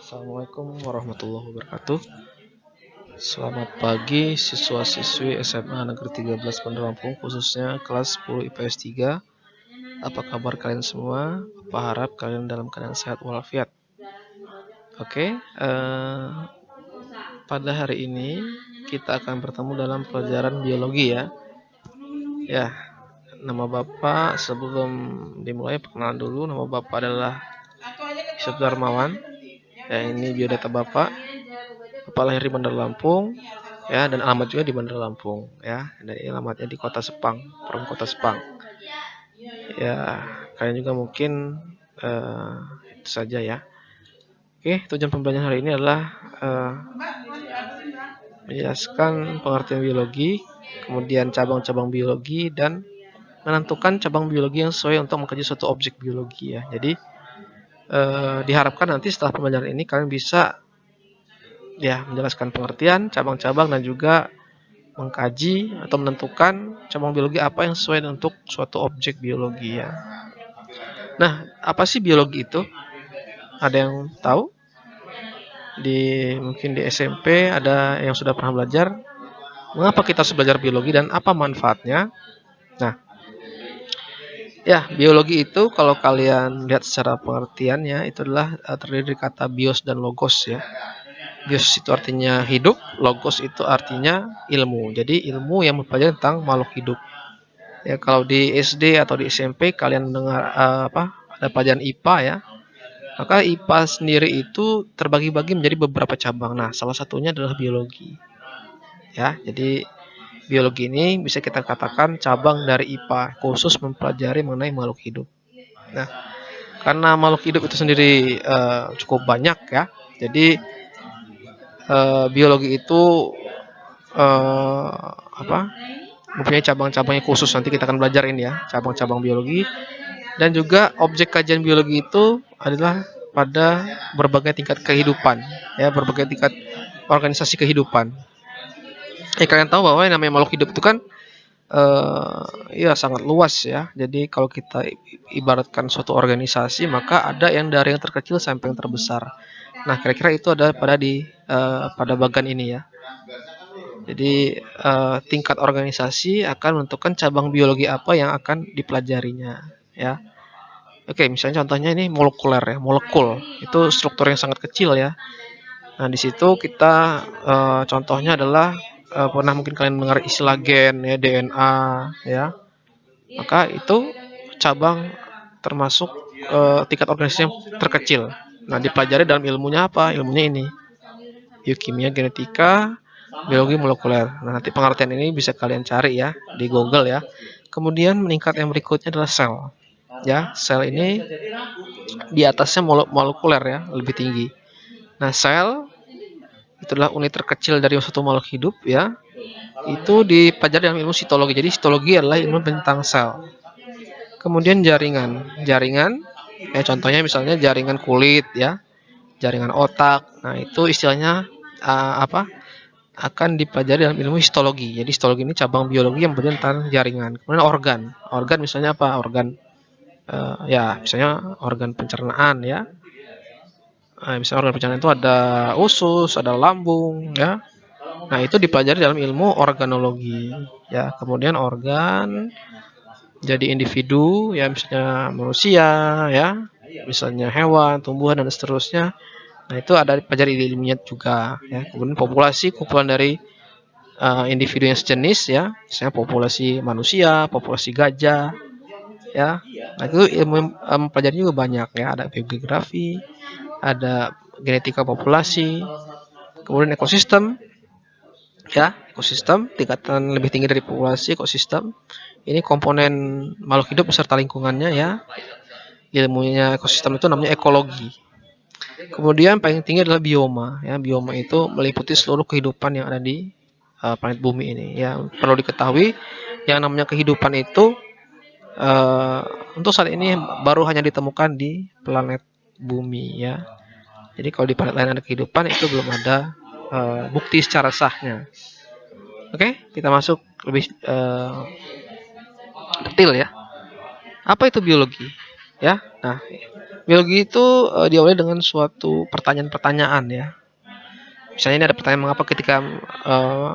Assalamualaikum warahmatullahi wabarakatuh. Selamat pagi siswa-siswi SMA Negeri 13 Bandar Lampung, khususnya kelas 10 IPS 3. Apa kabar kalian semua? Apa harap kalian dalam keadaan sehat walafiat. Oke, pada hari ini kita akan bertemu dalam pelajaran biologi ya. Ya, nama Bapak sebelum dimulai perkenalan dulu. Nama Bapak adalah Yusuf Darmawan. Ya, ini biodata Bapak. Bapak lahir di Bandar Lampung, ya, dan alamat juga di Bandar Lampung, ya. Dan ini alamatnya di Kota Sepang, Perum Kota Sepang. Ya, kalian juga mungkin itu saja ya. Oke, tujuan pembelajaran hari ini adalah menjelaskan pengertian biologi, kemudian cabang-cabang biologi, dan menentukan cabang biologi yang sesuai untuk mengkaji suatu objek biologi ya. Jadi diharapkan nanti setelah pembelajaran ini kalian bisa ya menjelaskan pengertian, cabang-cabang, dan juga mengkaji atau menentukan cabang biologi apa yang sesuai untuk suatu objek biologi ya. Nah, apa sih biologi itu? Ada yang tahu? Mungkin di SMP ada yang sudah pernah belajar. Mengapa kita harus belajar biologi dan apa manfaatnya? Nah, ya, biologi itu kalau kalian lihat secara pengertiannya itu adalah terdiri dari kata bios dan logos ya. Bios itu artinya hidup, logos itu artinya ilmu. Jadi ilmu yang mempelajari tentang makhluk hidup. Ya, kalau di SD atau di SMP kalian dengar ada pelajaran IPA ya. Maka IPA sendiri itu terbagi-bagi menjadi beberapa cabang. Nah, salah satunya adalah biologi. Ya, jadi biologi ini bisa kita katakan cabang dari IPA, khusus mempelajari mengenai makhluk hidup. Nah, karena makhluk hidup itu sendiri cukup banyak ya. Jadi biologi itu mempunyai cabang-cabangnya khusus. Nanti kita akan belajar ini ya, cabang-cabang biologi. Dan juga objek kajian biologi itu adalah pada berbagai tingkat kehidupan ya, berbagai tingkat organisasi kehidupan. Kalian tahu bahwa yang namanya makhluk hidup itu kan ya sangat luas ya. Jadi kalau kita ibaratkan suatu organisasi, maka ada yang dari yang terkecil sampai yang terbesar. Nah, kira-kira itu ada pada bagian ini ya. Jadi tingkat organisasi akan menentukan cabang biologi apa yang akan dipelajarinya ya. Oke, misalnya contohnya ini molekuler ya, molekul itu struktur yang sangat kecil ya. Nah, di situ kita contohnya adalah pernah mungkin kalian mendengar istilah gen ya, DNA ya. Maka itu cabang termasuk tingkat organisasi yang terkecil. Nah, dipelajari dalam ilmunya apa? Ilmunya ini biokimia, genetika, biologi molekuler. Nah, nanti pengertian ini bisa kalian cari ya di Google ya. Kemudian meningkat yang berikutnya adalah sel. Ya, sel ini di atasnya molekuler ya, lebih tinggi. Nah, sel itu adalah unit terkecil dari suatu makhluk hidup ya. Itu dipelajari dalam ilmu sitologi. Jadi sitologi adalah ilmu tentang sel. Kemudian jaringan ya, contohnya misalnya jaringan kulit ya, jaringan otak. Nah, itu istilahnya akan dipelajari dalam ilmu histologi. Jadi histologi ini cabang biologi yang belajar tentang jaringan. Kemudian organ misalnya apa? Organ ya, misalnya organ pencernaan ya. Misalnya organ pencernaan itu ada usus, ada lambung ya. Nah, itu dipelajari dalam ilmu organologi ya. Kemudian organ jadi individu ya, misalnya manusia ya, misalnya hewan, tumbuhan, dan seterusnya. Nah, itu ada dipelajari ilmunya juga ya. Kemudian populasi, kumpulan dari individu yang sejenis ya, misalnya populasi manusia, populasi gajah ya. Nah, itu ilmu mempelajari juga banyak ya. Ada biogeografi, ada genetika populasi, kemudian ekosistem ya, ekosistem tingkatan lebih tinggi dari populasi. Ekosistem ini komponen makhluk hidup beserta lingkungannya ya. Ilmunya ekosistem itu namanya ekologi. Kemudian paling tinggi adalah bioma ya. Bioma itu meliputi seluruh kehidupan yang ada di planet bumi ini ya. Perlu diketahui yang namanya kehidupan itu untuk saat ini baru hanya ditemukan di planet bumi ya. Jadi kalau di planet lain ada kehidupan, itu belum ada bukti secara sahnya. Oke, kita masuk lebih detail ya. Apa itu biologi? ya. Nah, biologi itu diawali dengan suatu pertanyaan-pertanyaan ya. Misalnya ini ada pertanyaan mengapa ketika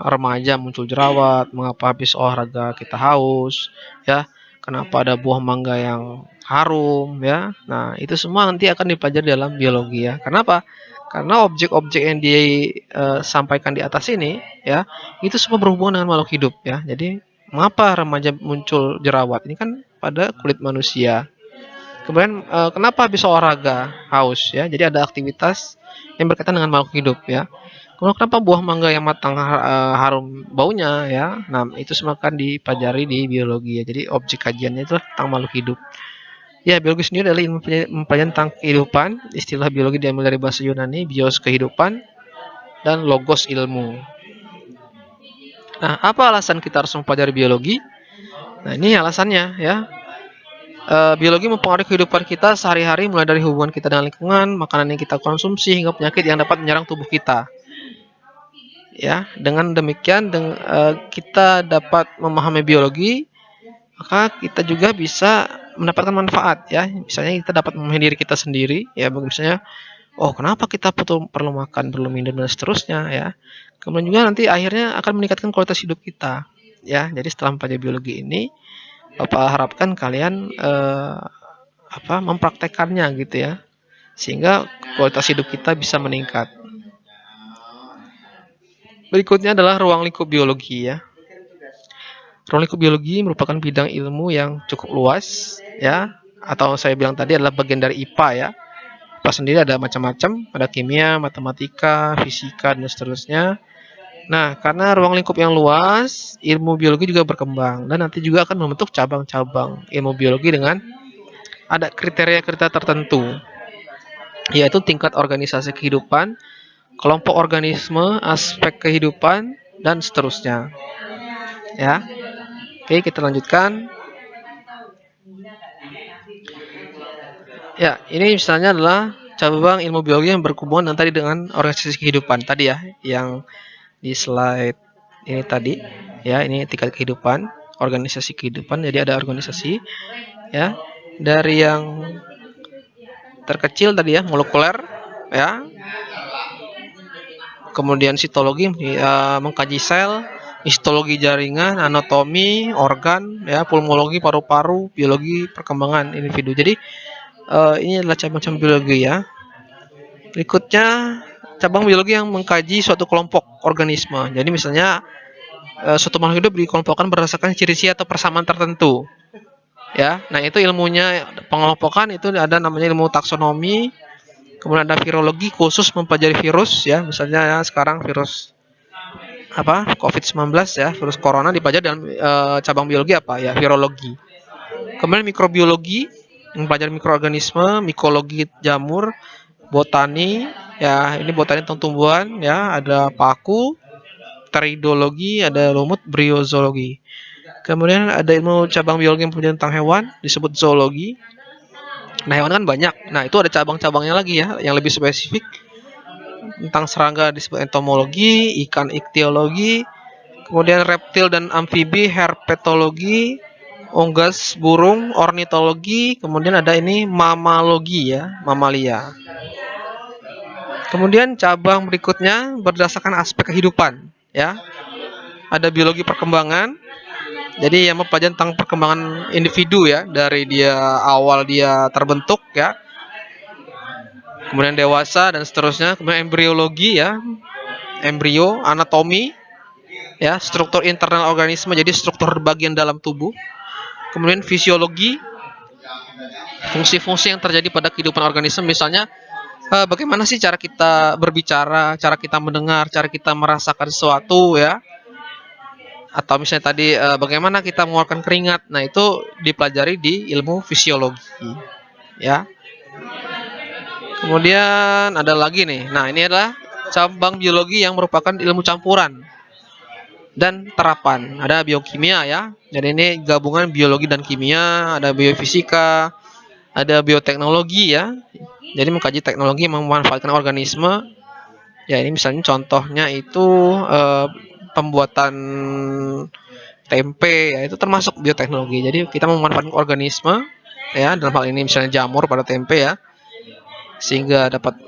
remaja muncul jerawat, mengapa habis olahraga kita haus, ya, kenapa ada buah mangga yang harum, ya. Nah, itu semua nanti akan dipelajari dalam biologi ya. Kenapa? Karena objek-objek yang disampaikan di atas ini, ya, itu semua berhubungan dengan makhluk hidup ya. Jadi, mengapa remaja muncul jerawat? Ini kan pada kulit manusia. Kemudian kenapa habis olahraga haus ya? Jadi ada aktivitas yang berkaitan dengan makhluk hidup ya. Kemudian kenapa buah mangga yang matang harum baunya ya? Nah, itu semua akan dipelajari di biologi ya. Jadi objek kajiannya itu tentang makhluk hidup. Ya, biologi sendiri adalah ilmu mempelajari tentang kehidupan. Istilah biologi diambil dari bahasa Yunani, bios kehidupan dan logos ilmu. Nah, apa alasan kita harus mempelajari biologi? Nah, ini alasannya ya. Biologi mempengaruhi kehidupan kita sehari-hari mulai dari hubungan kita dengan lingkungan, makanan yang kita konsumsi hingga penyakit yang dapat menyerang tubuh kita. Ya, dengan demikian kita dapat memahami biologi, maka kita juga bisa mendapatkan manfaat ya. Misalnya kita dapat memahami diri kita sendiri ya, misalnya oh kenapa kita perlu makan, perlu minum dan seterusnya ya. Kemudian juga nanti akhirnya akan meningkatkan kualitas hidup kita ya. Jadi setelah mempelajari biologi ini Bapak harapkan kalian mempraktekannya gitu ya, sehingga kualitas hidup kita bisa meningkat. Berikutnya adalah ruang lingkup biologi ya. Ruang lingkup biologi merupakan bidang ilmu yang cukup luas ya, atau saya bilang tadi adalah bagian dari IPA ya. IPA sendiri ada macam-macam, ada kimia, matematika, fisika dan seterusnya. Nah, karena ruang lingkup yang luas, ilmu biologi juga berkembang dan nanti juga akan membentuk cabang-cabang ilmu biologi dengan ada kriteria-kriteria tertentu, yaitu tingkat organisasi kehidupan, kelompok organisme, aspek kehidupan, dan seterusnya. Ya, oke kita lanjutkan. Ya, ini misalnya adalah cabang ilmu biologi yang berhubungan dengan tadi dengan organisasi kehidupan tadi ya, yang di slide ini tadi. Ya, ini tingkat kehidupan, organisasi kehidupan. Jadi ada organisasi ya dari yang terkecil tadi ya, molekuler ya. Kemudian sitologi mengkaji sel, histologi jaringan, anatomi, organ, ya, pulmologi paru-paru, biologi perkembangan individu. Jadi ini adalah cabang-cabang biologi ya. Berikutnya cabang biologi yang mengkaji suatu kelompok organisme. Jadi misalnya suatu makhluk hidup dikelompokkan berdasarkan ciri-ciri atau persamaan tertentu. Ya, nah itu ilmunya pengelompokan itu ada namanya ilmu taksonomi. Kemudian ada virologi khusus mempelajari virus ya, misalnya ya sekarang virus COVID-19 ya, virus corona dipelajari dalam cabang biologi apa ya, virologi. Kemudian mikrobiologi mempelajari mikroorganisme, mikologi jamur, botani ya, ini botani tentang tumbuhan ya, ada paku, teridologi, ada lumut, briozoologi. Kemudian ada ilmu cabang biologi yang mempelajari tentang hewan disebut zoologi. Nah, hewan kan banyak. Nah, itu ada cabang-cabangnya lagi ya, yang lebih spesifik. Tentang serangga disebut entomologi, ikan ichtyologi, kemudian reptil dan amfibi, herpetologi, unggas burung, ornitologi, kemudian ada ini mamalogi ya, mamalia. Kemudian cabang berikutnya berdasarkan aspek kehidupan ya. Ada biologi perkembangan. Jadi yang mempelajari tentang perkembangan individu ya, dari dia awal dia terbentuk ya, kemudian dewasa dan seterusnya. Kemudian embriologi ya, embrio, anatomi ya, struktur internal organisme, jadi struktur bagian dalam tubuh. Kemudian fisiologi, fungsi-fungsi yang terjadi pada kehidupan organisme, misalnya bagaimana sih cara kita berbicara, cara kita mendengar, cara kita merasakan sesuatu ya. Atau misalnya tadi bagaimana kita mengeluarkan keringat. Nah, itu dipelajari di ilmu fisiologi ya. Kemudian ada lagi nih. Nah, ini adalah cabang biologi yang merupakan ilmu campuran dan terapan. Ada biokimia ya. Jadi ini gabungan biologi dan kimia, ada biofisika, ada bioteknologi ya. Jadi mengkaji teknologi yang memanfaatkan organisme. Ya, ini misalnya contohnya itu pembuatan tempe ya, itu termasuk bioteknologi. Jadi kita memanfaatkan organisme ya, dalam hal ini misalnya jamur pada tempe ya, sehingga dapat